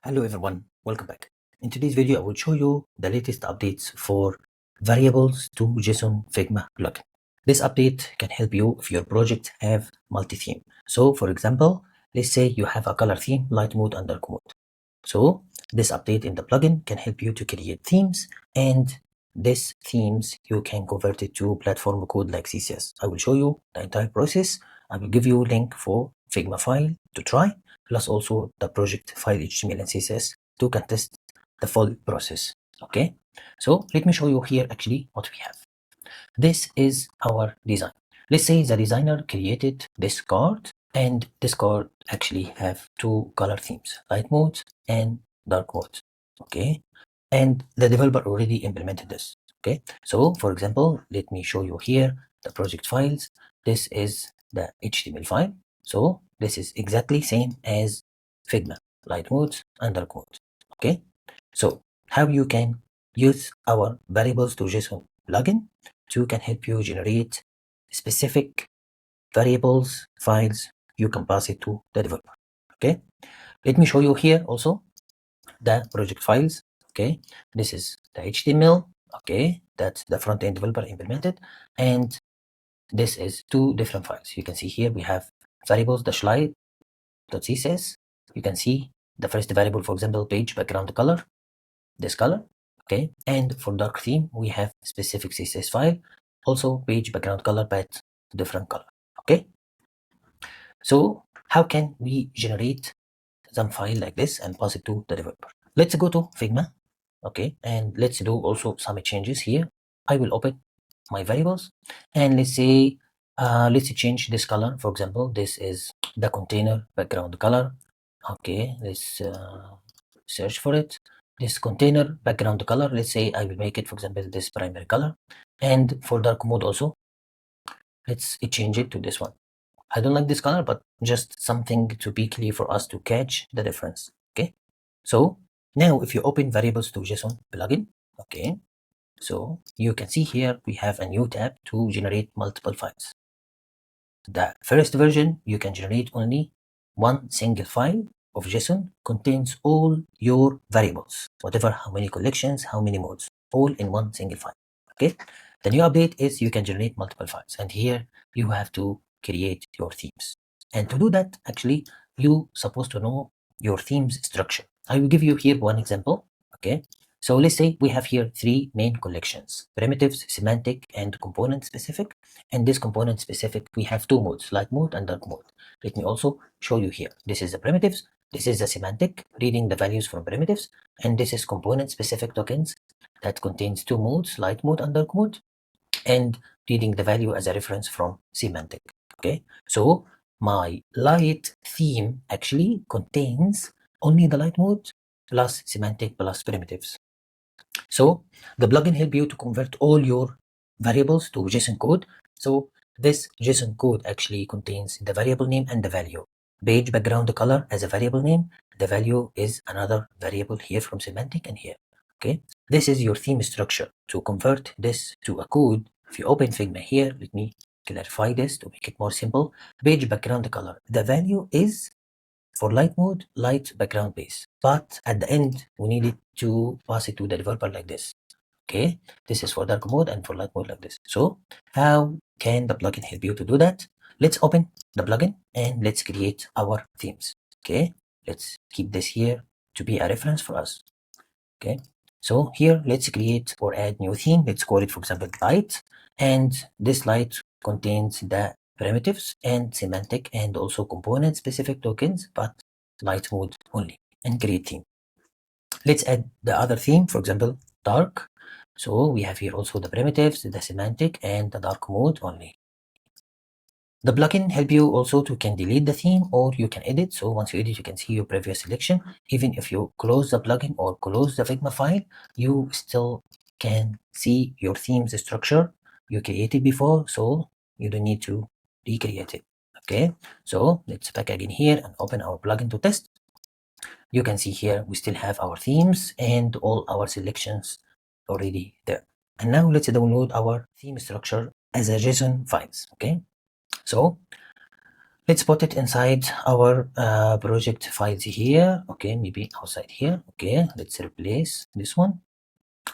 Hello everyone, welcome back. In today's video, I will show you the latest updates for variables to JSON Figma plugin. This update can help you if your project have multi-theme. So for example, let's say you have a color theme, light mode and dark mode. So this update in the plugin can help you to create themes, and these themes you can convert it to platform code like CSS. I will show you the entire process. I will give you a link for Figma file to try, plus also the project file HTML and CSS to contest the full process. Okay, so let me show you here actually what we have. This is our design. Let's say the designer created this card, and this card actually have two color themes, light mode and dark mode. Okay, and the developer already implemented this. Okay, so for example, let me show you here the project files. This is the HTML file. So this is exactly same as Figma, light mode and dark mode. Okay, so how you can use our variables to JSON plugin can help you generate specific variables files you can pass it to the developer. Okay, let me show you here also the project files. Okay, this is the HTML. Okay, that's the front-end developer implemented, and this is two different files. You can see here we have variables .css. You can see the first variable, for example, page background color, this color. Okay, and for dark theme we have specific CSS file, also page background color but different color. Okay, so how can we generate some file like this and pass it to the developer? Let's go to Figma. Okay, and let's do also some changes here. I will open my variables, and let's say let's change this color. For example, this is the container background color. Okay, let's search for it. This container background color, let's say I will make it, for example, this primary color. And for dark mode also, let's change it to this one. I don't like this color, but just something to be clear for us to catch the difference. Okay, so now if you open variables to JSON plugin, okay, so you can see here we have a new tab to generate multiple files. The first version, you can generate only one single file of JSON, contains all your variables, whatever, how many collections, how many modes, all in one single file. Okay, the new update is you can generate multiple files, and here you have to create your themes. And to do that, actually, you supposed to know your theme's structure. I will give you here one example. Okay, so let's say we have here three main collections: primitives, semantic, and component specific. And this component specific, we have two modes, light mode and dark mode. Let me also show you here. This is the primitives, this is the semantic, reading the values from primitives, and this is component specific tokens that contains two modes, light mode and dark mode, and reading the value as a reference from semantic. Okay, so my light theme actually contains only the light mode plus semantic plus primitives. So the plugin help you to convert all your variables to JSON code. So this JSON code actually contains the variable name and the value. Page background color as a variable name. The value is another variable here from semantic and here. Okay, this is your theme structure. To convert this to a code, if you open Figma here, let me clarify this to make it more simple. Page background color. The value is for light mode, light background base. But at the end, we need it to pass it to the developer like this. Okay, this is for dark mode and for light mode like this. So how can the plugin help you to do that? Let's open the plugin and let's create our themes. Okay, let's keep this here to be a reference for us. Okay, so here let's create or add new theme. Let's call it, for example, light, and this light contains the primitives and semantic and also component specific tokens, but light mode only, and create theme. Let's add the other theme, for example, dark. So we have here also the primitives, the semantic, and the dark mode only. The plugin help you also to can delete the theme or you can edit. So once you edit, you can see your previous selection. Even if you close the plugin or close the Figma file, you still can see your theme's structure you created before. So you don't need to recreate it. Okay, so let's back again here and open our plugin to test. You can see here we still have our themes and all our selections already there. And now let's download our theme structure as a JSON files. Okay, so let's put it inside our project files here. Okay, maybe outside here. Okay, let's replace this one.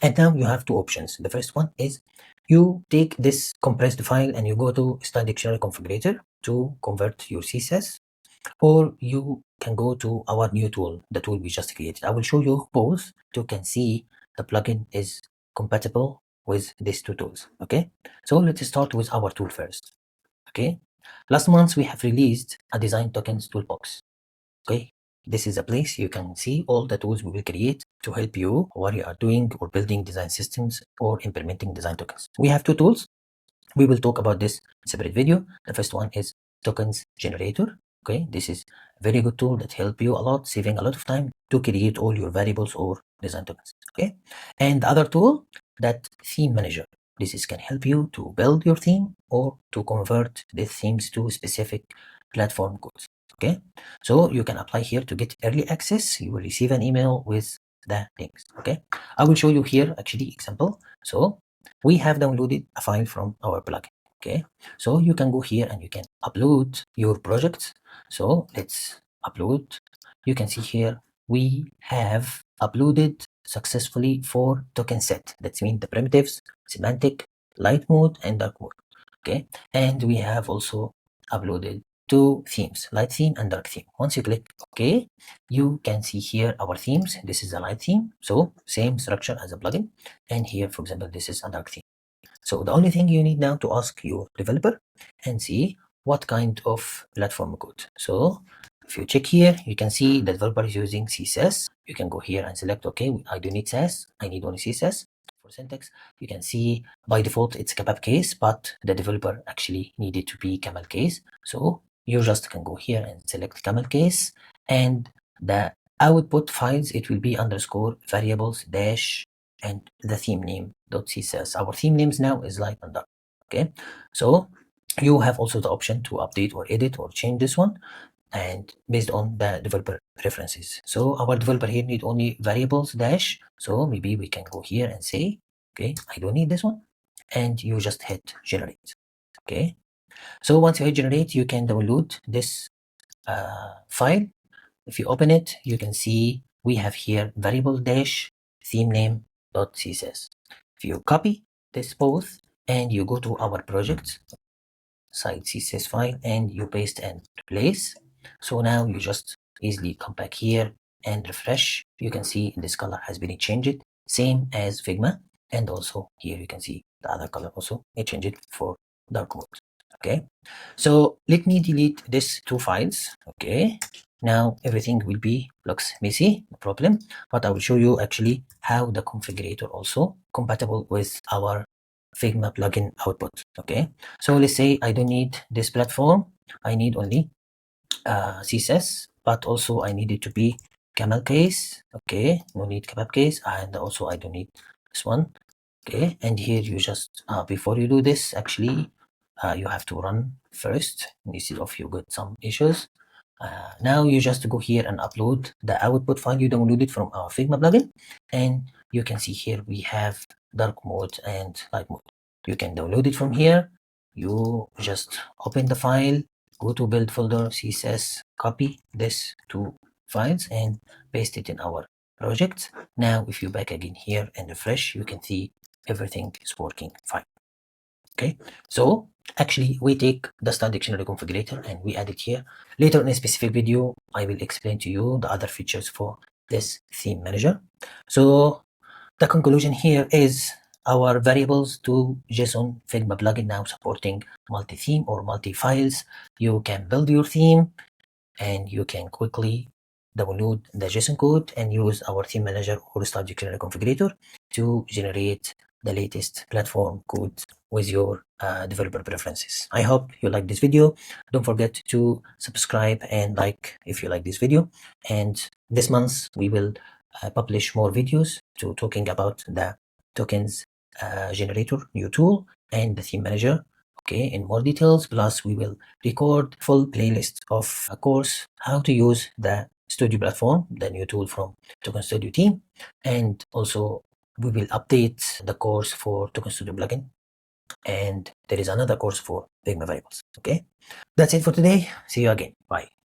And now you have two options. The first one is you take this compressed file and you go to Style Dictionary Configurator to convert your CSS, or you can go to our new tool, the tool we just created. I will show you both so you can see the plugin is compatible with these two tools. Okay, so let's start with our tool first. Okay, last month we have released a Design Tokens Toolbox. Okay, this is a place you can see all the tools we will create to help you while you are doing or building design systems or implementing design tokens. We have two tools. We will talk about this in a separate video. The first one is Tokens Generator. Okay, this is a very good tool that help you a lot, saving a lot of time to create all your variables or design tokens. Okay, and the other tool, that Theme Manager. This can help you to build your theme or to convert the themes to specific platform codes. Okay, so you can apply here to get early access. You will receive an email with the links. Okay, I will show you here actually example. So we have downloaded a file from our plugin. Okay, so you can go here and you can upload your project. So let's upload. You can see here we have uploaded successfully 4 token set. That means the primitives, semantic, light mode, and dark mode. Okay, and we have also uploaded 2 themes, light theme and dark theme. Once you click OK, you can see here our themes. This is a light theme, so same structure as a plugin. And here, for example, this is a dark theme. So the only thing you need now to ask your developer and see what kind of platform code. So if you check here, you can see the developer is using CSS. You can go here and select, okay, I don't need CSS, I need only CSS. For syntax, you can see by default it's kebab case, but the developer actually needed to be camel case. So you just can go here and select camel case, and the output files, it will be underscore variables dash and the theme name .css. Our theme names now is light and dark. Okay, so you have also the option to update or edit or change this one, and based on the developer preferences. So our developer here need only variables dash. So maybe we can go here and say, okay, I don't need this one, and you just hit generate. Okay, so once you hit generate, you can download this file. If you open it, you can see we have here variable dash theme name .css. If you copy this both and you go to our project site CSS file and you paste and place, so now you just easily come back here and refresh. You can see this color has been changed, same as Figma, and also here you can see the other color also it changed for dark mode. Okay, so let me delete these 2 files. Okay, now everything will be looks messy, no problem, but I will show you actually how the configurator also compatible with our Figma plugin output. Okay, so let's say I don't need this platform, I need only CSS, but also I need it to be camel case. Okay, no need kebab case, and also I don't need this one. Okay, and here you just before you do this, actually you have to run first instead of you got some issues. Now you just go here and upload the output file you downloaded from our Figma plugin, and you can see here we have dark mode and light mode. You can download it from here. You just open the file, go to build folder, CSS, copy this 2 files and paste it in our project. Now if you back again here and refresh, you can see everything is working fine. Okay, so actually we take the Style Dictionary Configurator and we add it here. Later in a specific video, I will explain to you the other features for this theme manager. So the conclusion here is our variables to JSON Figma plugin now supporting multi-theme or multi-files. You can build your theme and you can quickly download the JSON code and use our theme manager or Style Dictionary Configurator to generate the latest platform code with your developer preferences. I hope you like this video. Don't forget to subscribe and like if you like this video. And this month we will publish more videos to talking about the tokens generator new tool and the theme manager. Okay, in more details. Plus we will record full playlist of a course how to use the studio platform, the new tool from Token Studio team, and also we will update the course for Token Studio plugin and there is another course for Figma variables. Okay, that's it for today. See you again. Bye.